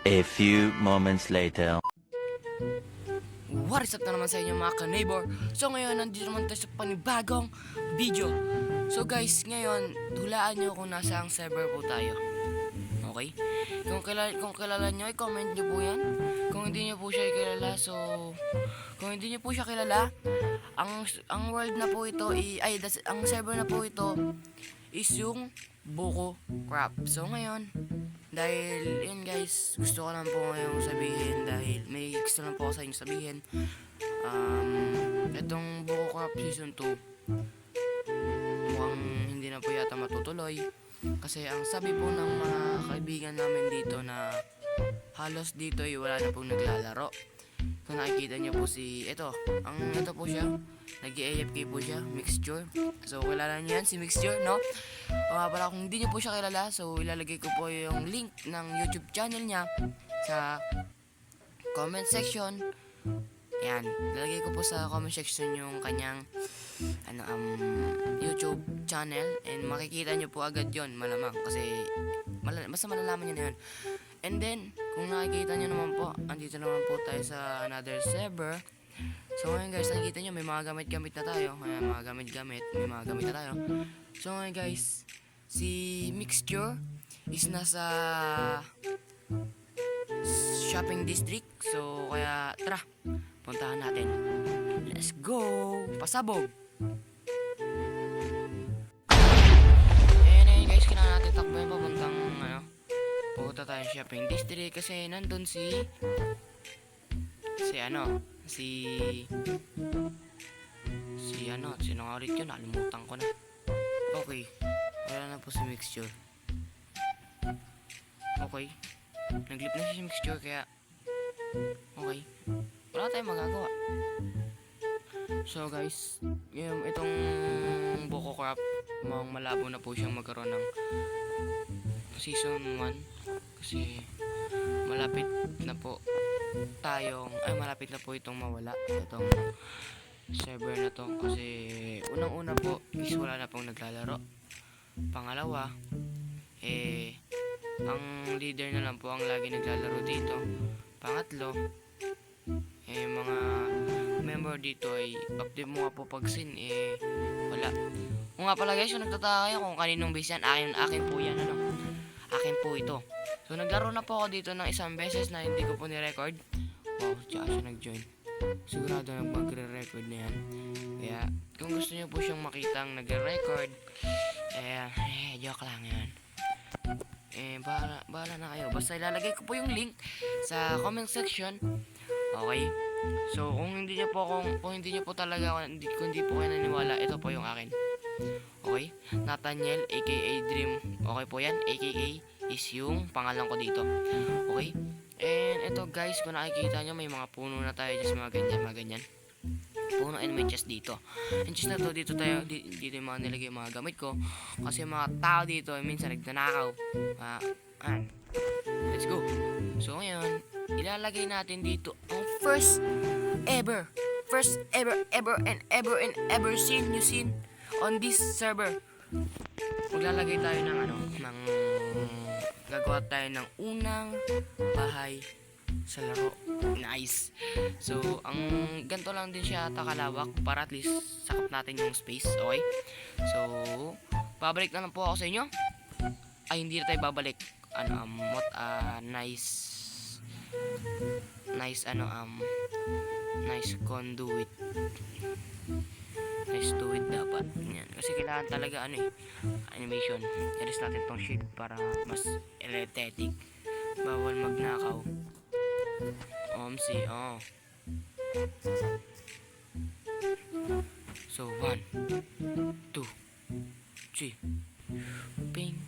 A few moments later. What is up na naman sa inyo mga ka-neighbor? So ngayon, nandito naman tayo sa panibagong video. So guys, ngayon, hulaan nyo kung nasa ang server po tayo. Okay? Kung kilala nyo, i-comment nyo po yan. Kung hindi nyo po siya kilala, ang world na po ito, ang server na po ito is yung Buko Crap. So ngayon, dahil yun guys, gusto ko lang po ngayong sabihin, dahil may gusto lang po ako sa inyo sabihin. Itong Buko Crap Season 2 mukhang hindi na po yata matutuloy, kasi ang sabi po ng mga kaibigan namin dito na halos dito ay wala na pong naglalaro. Kung nakikita niyo po ito po siya, nag-AFK po siya, Mixture. So kilala niyo yan, si Mixture, no? O nga pala, kung hindi niyo po siya kilala, so ilalagay ko po yung link ng YouTube channel niya sa comment section. Yan, ilalagay ko po sa comment section yung kanyang YouTube channel, and makikita niyo po agad yon, malamang, kasi basta malalaman niyo na yun. And then, kung nakikita nyo naman po, andito naman po tayo sa another server. So ngayon guys, nakikita nyo may mga gamit-gamit na tayo. May mga gamit na tayo. So ngayon guys, si Mixture is nasa shopping district. So kaya tara, puntahan natin. Let's go! Pasabog! Ayun guys, kailangan natin takbo yung papuntang pupunta tayo shopping district, kasi nandun sinong nga ulit yun, nalimutan ko na. Okay, wala na po si Mixture. Okay, naglip na si Mixture, kaya okay, wala tayong magagawa. So guys, itong Buko Crap, malabo na po siyang magkaroon ng season 1, kasi malapit na po itong mawala, itong server na to, kasi unang-una po is wala na pong naglalaro. Pangalawa, ang leader na lang po ang lagi naglalaro dito. Pangatlo, mga member dito ay update mo nga po pag sin, wala. Kung nga pala guys, kung nagtataka kayo kung kaninong base yan, akin po yan, akin po ito. So naglaro na po ako dito ng isang beses na hindi ko po ni-record. Wow, tsaka siya nag-join. Sigurado na magre-record na yan. Kaya kung gusto niyo po siyang makitang nagre-record, joke lang yan. Bahala na kayo. Basta ilalagay ko po yung link sa comment section. Okay? So kung hindi niyo po talaga, kung hindi po kayo naniwala, ito po yung akin. Okay? Nathaniel aka Dream. Okay po yan. Aka is yung pangalan ko dito. Okay? And ito guys, kung nakikita nyo, may mga puno na tayo dyan, mga ganyan. Puno, and may chest dito. And chest na to, dito yung mga nilagay yung mga gamit ko. Kasi mga tao dito, minsan nagnanakaw. Let's go. So ngayon, ilalagay natin dito ang first ever seen on this server. Maglalagay tayo gagawa tayo ng unang bahay sa laro. Nice. So, ang ganito lang din siya kalawak, para at least sakop natin yung space. Okay? So, babalik na lang po ako sa inyo. Ay, hindi na tayo babalik. Nice conduit. Nice do it dapat. Yan. Kasi kailangan talaga animation. I-rest natin tong shield para mas aesthetic. Bawal magnakaw. So 1, 2, 3. Ping.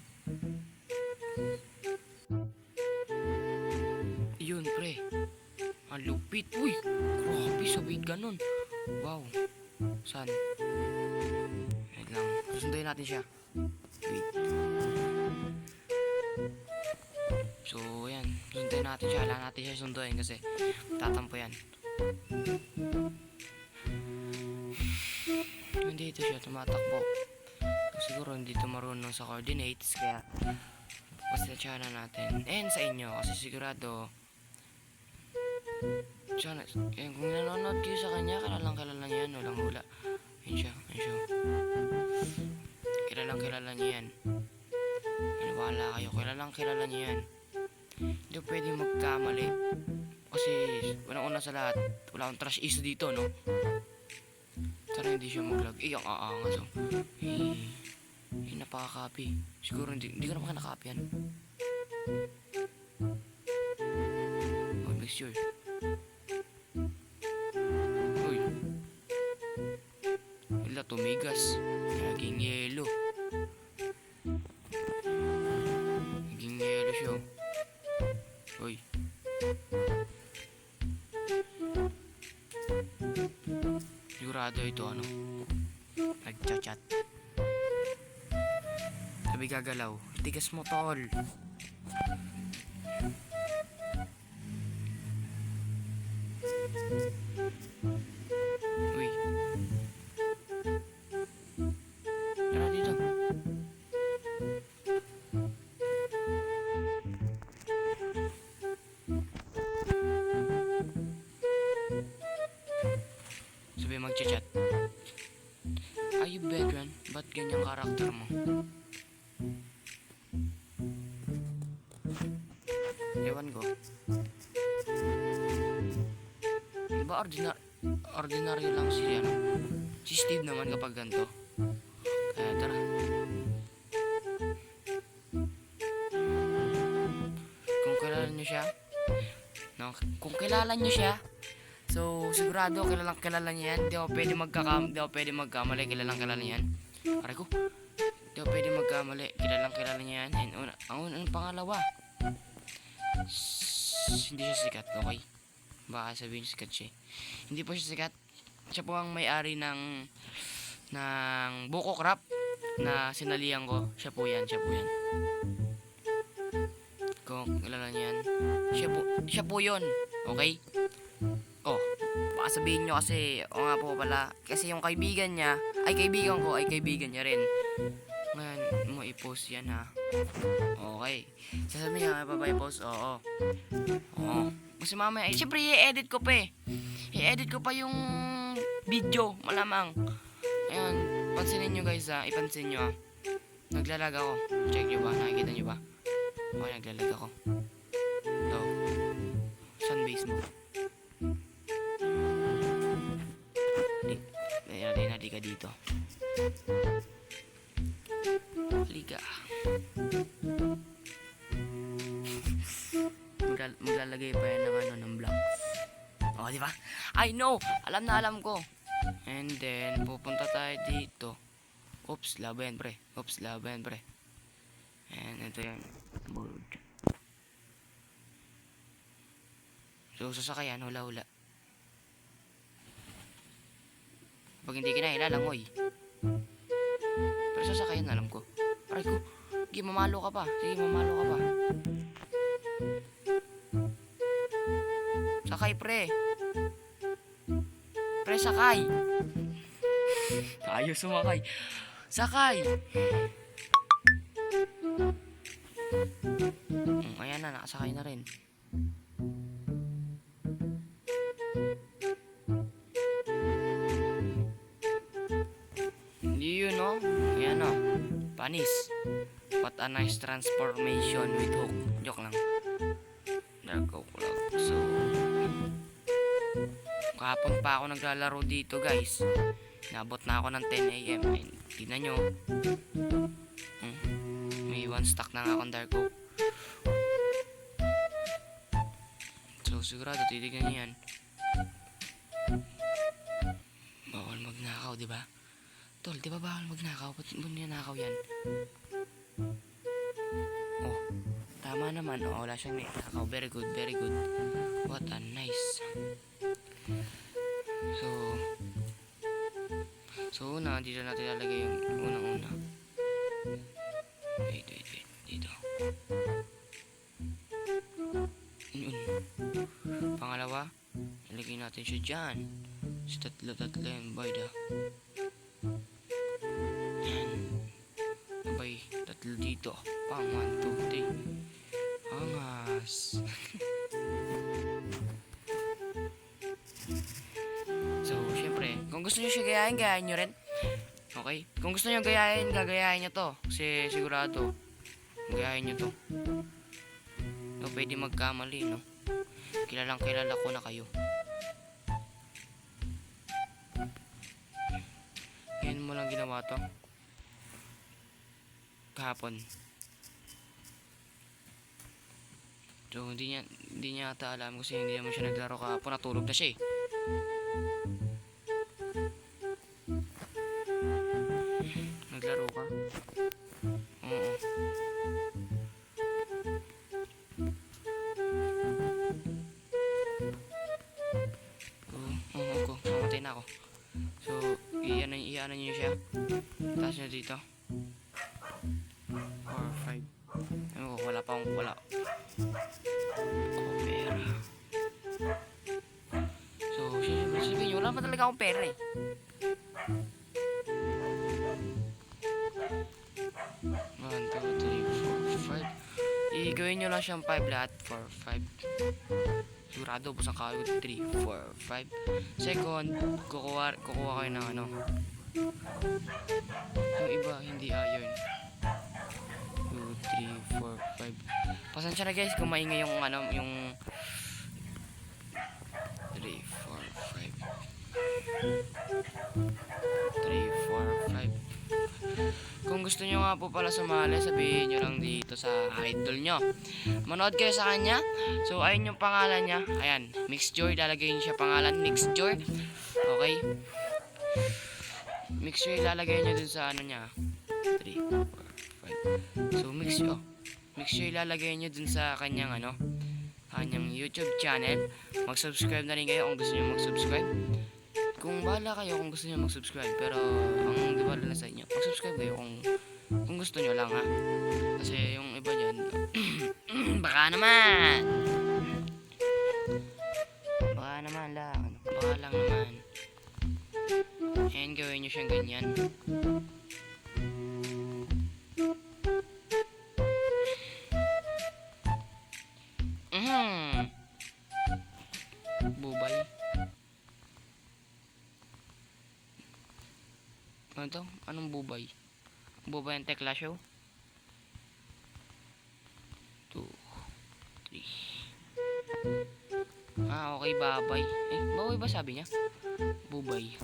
Yun pre. Ang lupit. Uy, grabe, sabay ganun. Wow. Saan? Wait lang. Susunduin natin siya. Wait. So, yan. Susunduin natin siya. Kailangan natin siya sunduin kasi tatampo yan. Nandito siya tumatakbo. Siguro hindi ito marunong sa coordinates, kaya pasensya na natin. And sa inyo, kasi sigurado, sana, kung nanonood kayo sa kanya, kilala niya yan, walang hula. Yun siya. Kilala niya yan. Maniwala kayo, kilala niya yan. Hindi pwede magkamali. Kasi, unang-una sa lahat, wala akong trash issue dito, no? Sana hindi siya mag-lag. Ang aangas, oh. Napaka-copy. Siguro hindi ko naman kinakopy yan. Oh, make sure. Uy. Wala, tumigas. Naging yelo. Siya. Uy. Sigurado ito, ano? Nagchat-chat. Sabi gagalaw. Tigas mo, tol. Uy. Tara dito. Sabi magchat-chat. Are you veteran? Ba't ganyang karakter mo? Ewan ko. Diba ordinaryo lang si ano? Si Steve naman kapag ganito. Kaya tara. Kung kilala nyo siya, no? Kung kilala nyo siya, so sigurado kilala niya yan. Di ako pwede magkamali. Kilala niya yan. Aray ko. Di ako pwede magkamali. Kilala niya yan. And ang pangalawa, hindi siya sikat, okay? Baka sabihin sikat siya. Hindi po siya sikat. Siya po ang may-ari ng buko crap na sinalihan ko. Siya po yan. Kung kilala niya yan, siya po yun, okay? Oh, baka sabihin nyo kasi, o nga po pala, kasi yung kaibigan niya, ay kaibigan ko, ay kaibigan niya rin. Ngayon, mo i-post yan, ha? Okay. Sasabihin nga, pa ba i-post? Oo. Kasi mamaya, siyempre i-edit ko pa eh. I-edit ko pa yung video, malamang. Ayun, pansinin nyo guys, ha? Ipansin nyo, ha? Naglalag ako. Check nyo ba? Nakikita nyo ba? Okay, naglalag ako. Ito. Sun base mo. Di ka dito. Liga. Maglalagay pa yan ng block. Oh, di ba? I know! Alam ko. And then, pupunta tayo dito. Oops, laban pre. And ito yan. Board. So, sasakayan, hula-hula. Pag hindi kinahila, langoy. Pero sasakayan, alam ko. Aray ko. Sige, mamalo ka pa. Sakay, pre. Pre, sakay. Ayaw sumakay. Sakay. Ayan na, nakasakay na rin. Hindi yun, no? Ayan, no? Panis. What a nice transformation with hook. Joke lang. Dark oak lang. So, kahapon pa ako naglalaro dito, guys. Nabot na ako ng 10 AM. Ay, tignan nyo. May one stack na nga akong dark oak. So, sigurado, titignan nyo yan. Bawal magnakaw, diba? Tol, di ba bawal magnakaw? Ba't nakaw yan? Oh, tama naman. Oh, wala siyang nakaw. Very good. What a nice. So una, dito natin lalagay yung unang-una. Dito. Yun. Pangalawa, lalagay natin siya dyan. Sa tatlo yung bayda. Yan. Abay, tatlo dito. Pang 1, 2, 3. Diyos. So, syempre, kung gusto nyo siya gayahin, gayahin nyo rin. Okay? Kung gusto nyo gayahin, gagayahin nyo to. Kasi sigurado, gayahin nyo to. No, pwede magkamali, no? Kilalang kilala ko na kayo. Ngayon mo lang ginawa to. Kahapon. So, hindi niya ata alam kasi hindi naman siya naglaro kahapon. Natulog na siya eh. Naglaro ka? Oo. Oo, mamatay na ako. So, iyanan niyo siya. Taas niyo dito. 4, 5. Ano ko, wala. Pera. So, sabihin niyo, wala pa talaga akong pera eh. One, two, three, four, five. Igawin nyo lang siyang 5 lahat. 4, 5. Sigurado, busang kayo. 3, 4, 5. Second, kukuha kayo ng ano. Yung iba, hindi iron. 2, 3, 4, 5. Pasensya na guys kung maingay yung ano, yung 3, 4, 5. 3, 4, 5. Kung gusto nyo nga po pala sumali, sabihin nyo lang dito sa idol nyo. Manood kayo sa kanya. So, ayun yung pangalan niya. Ayan, Mixjoy. Lalagay nyo siya pangalan, Mixjoy. Okay? Mixjoy, lalagay nyo dun sa ano niya. 3, 4, 5. So, Mixjoy, lalagay nyo dun sa kanyang ano, kanyang YouTube channel. Mag-subscribe na rin kayo kung gusto nyo mag-subscribe. Kung bahala kayo kung gusto nyo mag-subscribe. Pero, ang di bahala na sa inyo. Mag-subscribe kayo kung gusto nyo lang ha. Kasi yung iba dyan, baka naman lang. Baka lang naman. And gawin nyo siyang ganyan. Bubay. Ano to? Anong bubay? Bubay ang tekla show? 2, 3. Okay, babay. Babay ba sabi niya? Bubay.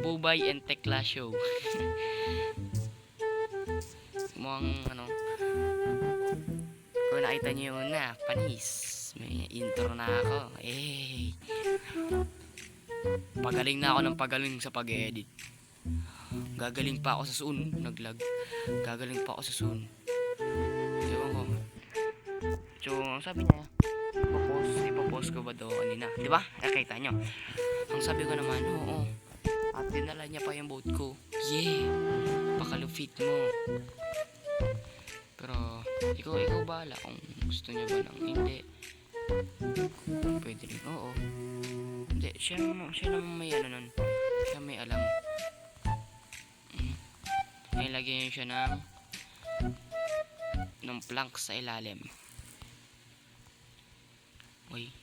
Bubay and tekla show. Mukhang ano. Kung nakita niyo yun na, panis. May intro na ako. Pagaling na ako ng pagaling sa pag-edit. Gagaling pa ako sa soon. Naglag. Gagaling pa ako sa soon. Ewan ko. So, sabi niya, ipapost ko ba daw kanina? Diba? Nakita nyo. Ang sabi ko naman, oo. At dinala niya pa yung boat ko. Yeah! Pakalupit mo. Pero, ikaw bahala kung gusto niya ba lang. Hindi. Pwede rin. Oo. Hindi. Siya naman may ano nun. Siya may alam. Nilagyan niya siya ng plank sa ilalim. Uy.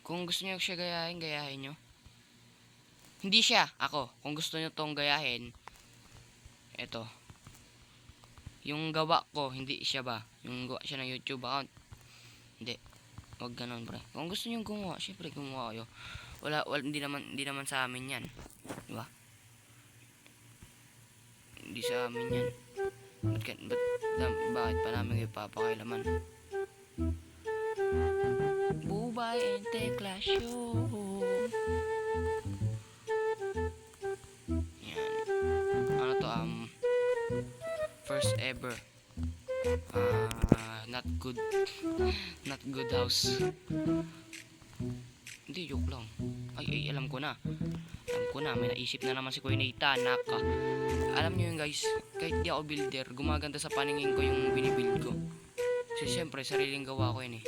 Kung gusto niyo siya gayahin nyo. Hindi siya. Ako. Kung gusto niyo tong gayahin. Eto. Yung gawa ko, hindi siya ba? Yung gawa siya ng YouTube account. Hindi. Huwag ganun, pre. Kung gusto niyo gumawa, syempre gumawa kayo. Hindi naman sa amin yan. Diba? Hindi sa amin yan. Bakit pa namin ipapakailaman? Bubay and tekla show. Yan. Ano to, first ever not good house. Hindi, joke lang. Ay, alam ko na, may naisip na naman si Kuya Nathan. Alam nyo yun guys, kahit di ako builder, gumaganda sa paningin ko yung binibuild ko. Kasi syempre, sariling gawa ko yun eh.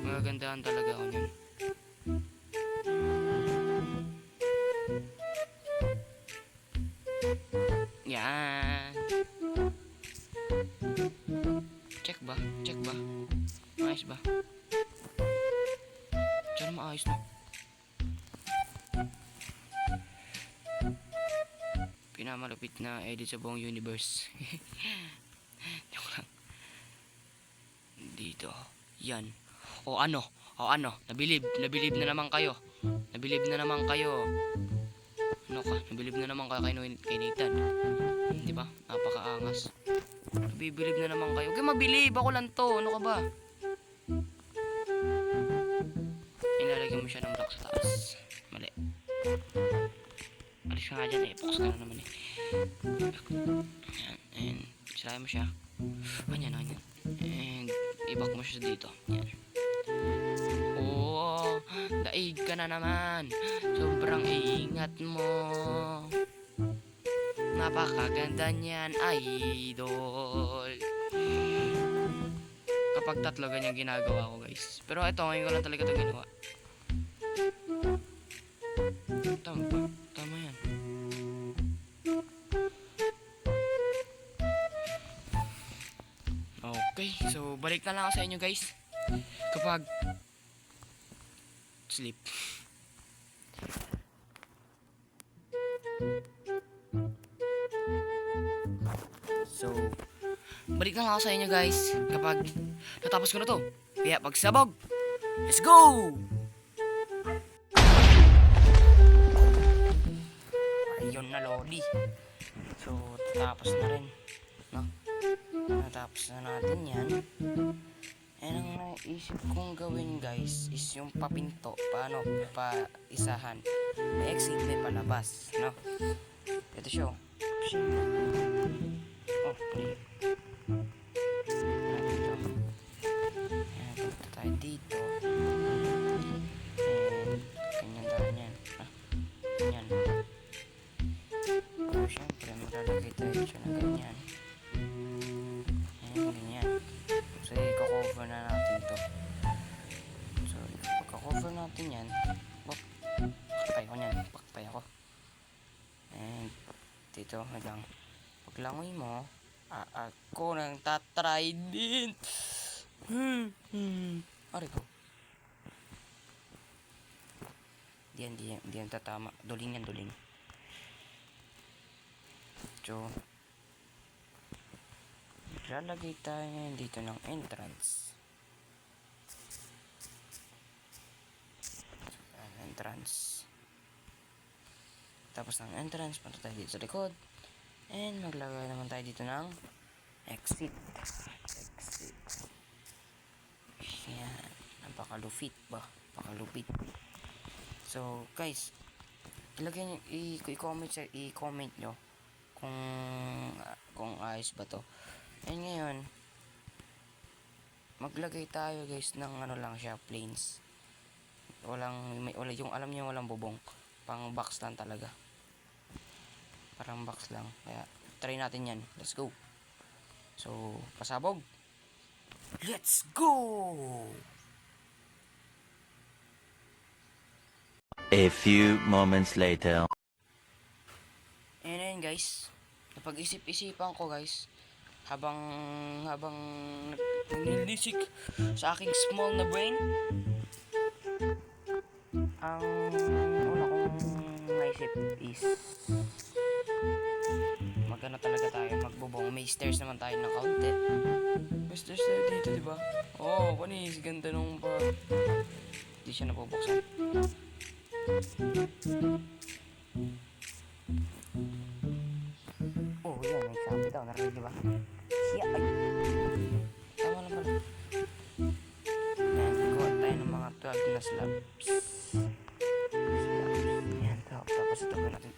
Magagandahan talaga ako yun. Yan. ayos na. Pinamalupit na edit sa buong universe. Joke lang. Dito. Yan. O ano? Nabilib na naman kayo. Nabilib na naman kayo. Ano ka? Nabilib na naman kayo kay Nathan. Di ba? Napakaangas. Nabibilib na naman kayo. Huwag kayo mabilib. Ako lang to. Ano ka ba? Ilalagyan mo siya ng block sa taas. Mali. Alis ka nga dyan eh. Focus ka na naman eh. Ayan. And sirayan mo siya. Ganyan. And i-back mo siya dito. Yan. Oh, daig ka na naman. Sobrang ingat mo. Napakaganda niyan, idol. Kapag tatlo ganyan ginagawa ko, guys. Pero ito, ngayon ko lang talaga ito ginawa. Tama yan. Okay, so balik na lang ako sa inyo, guys. Kapag sleep. So, balik na lang ako sa inyo, guys. Kapag natapos ko na to. Kaya pagsabog, let's go! Ayun na, Lodi. So, tapos na rin. No? Natapos na natin yan. And ang naisip kong gawin, guys, is yung papinto. Paano? Pa-isahan. May exit, may palabas. No? Ito siya. Oh, pali. Ayan, punta tayo dito. And ganyan. Ganyan. So, syempre, maglalagay tayo siya na ganyan. Ayan, ganyan. So, i-cover na natin to. So, i-cover natin yan. Pakpay ako. And, dito, hanggang paglangoy mo, ako nang tatry din. Aray ko. Di yan tatama. Duling. So, lalagay tayo ngayon dito ng entrance. Tapos ng entrance, punta tayo dito sa likod. And maglagay naman tayo dito ng exit. Yan. Napakalupit ba? Napakalupit. So, guys, i-comment nyo kung ayos ba to. And ngayon, maglagay tayo, guys, ng ano lang siya, planes. Yung alam niyo, walang bubong. Pang box lang talaga. Parang box lang. Kaya, try natin yan. Let's go. So, pasabog. Let's go! A few moments later. And then, guys, napag-isip-isipan ko, guys, habang nilisik sa aking small na brain, ang una kong naisip is magano talaga tayo, magbubong. May stairs naman tayo ng kaunti. May stairs tayo dito, diba? Oh, panis, ganda nung pa. Hindi siya nabubuksan. Oh, yun, may sabi daw, narinig, diba? Siya, ay. Tama lang pala. Yan, kuha tayo ng mga 12 na slabs. Yan, tapos ito po natin.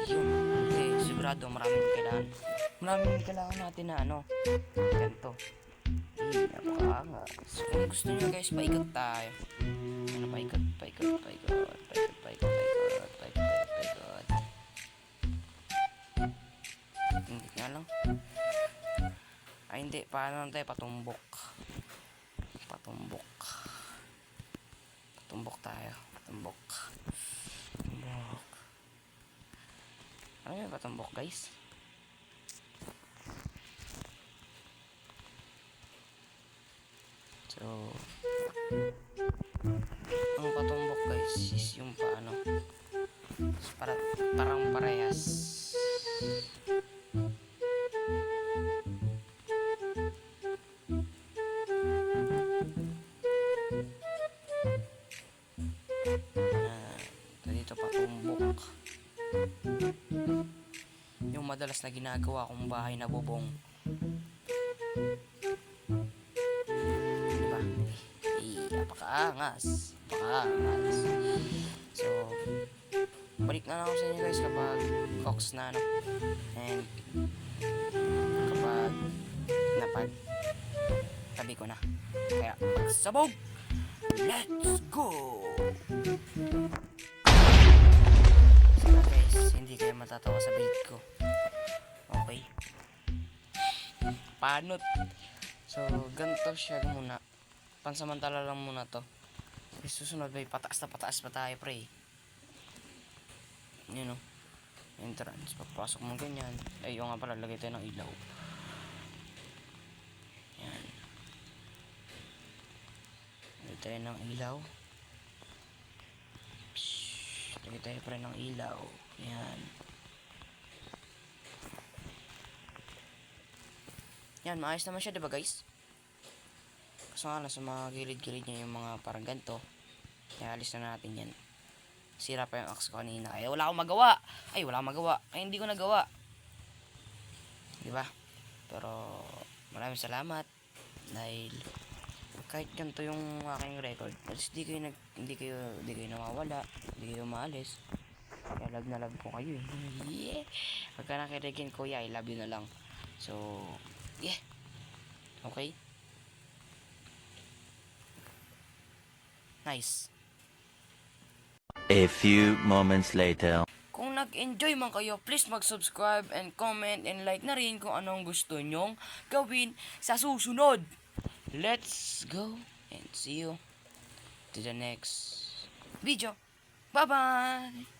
Yun, okay, sigurado maraming kailangan natin na ano, ganito. Napakaangas. So, kung gusto nyo, guys, paikat tayo. Ano, paikat. Hindi nga lang. Ay, hindi. Paano lang tayo? Patumbok tayo. Patumbok. Ano yung patumbok, guys? So, parehas. Dito patumbok. Yung madalas na ginagawa kong bahay na bubong. Diba? Napakaangas. Napakaangas. So, balik na lang ako sa inyo guys kapag cooks na ano. And kapag napag tabi ko na. Kaya magsabog! Let's go! So guys, hindi kayo matatawa sa build ko. Okay. Panot. So, ganito siya muna. Pansamantala lang muna to. Kasi susunod may pataas pa tayo pre. Yun o. Entrance. Pagpasok mo ganyan. Ay, yung nga pala, lagay tayo ng ilaw. Yan. Lagay tayo ng ilaw. Lagay tayo pa rin ng ilaw. Yan. Yan, maayos naman siya, diba guys? Kaso nga lang, sa mga gilid-gilid niya yung mga parang ganito. Kaya alis na natin yan. Sira pa yung axe ko kanina. Ay, wala akong magawa. Ay, hindi ko nagawa. Diba? Pero, maraming salamat. Dahil, kahit ganito yung aking record, at least hindi kayo nawawala, hindi kayo maalis. Kaya love na love ko kayo eh. Yeah. Pagka nakirigin ko, I love you na lang. So, yeah. Okay. Nice. A few moments later. Kung nag-enjoy man kayo, please mag-subscribe and comment and like na rin kung anong gusto nyong gawin sa susunod. Let's go and see you to the next video. Bye-bye!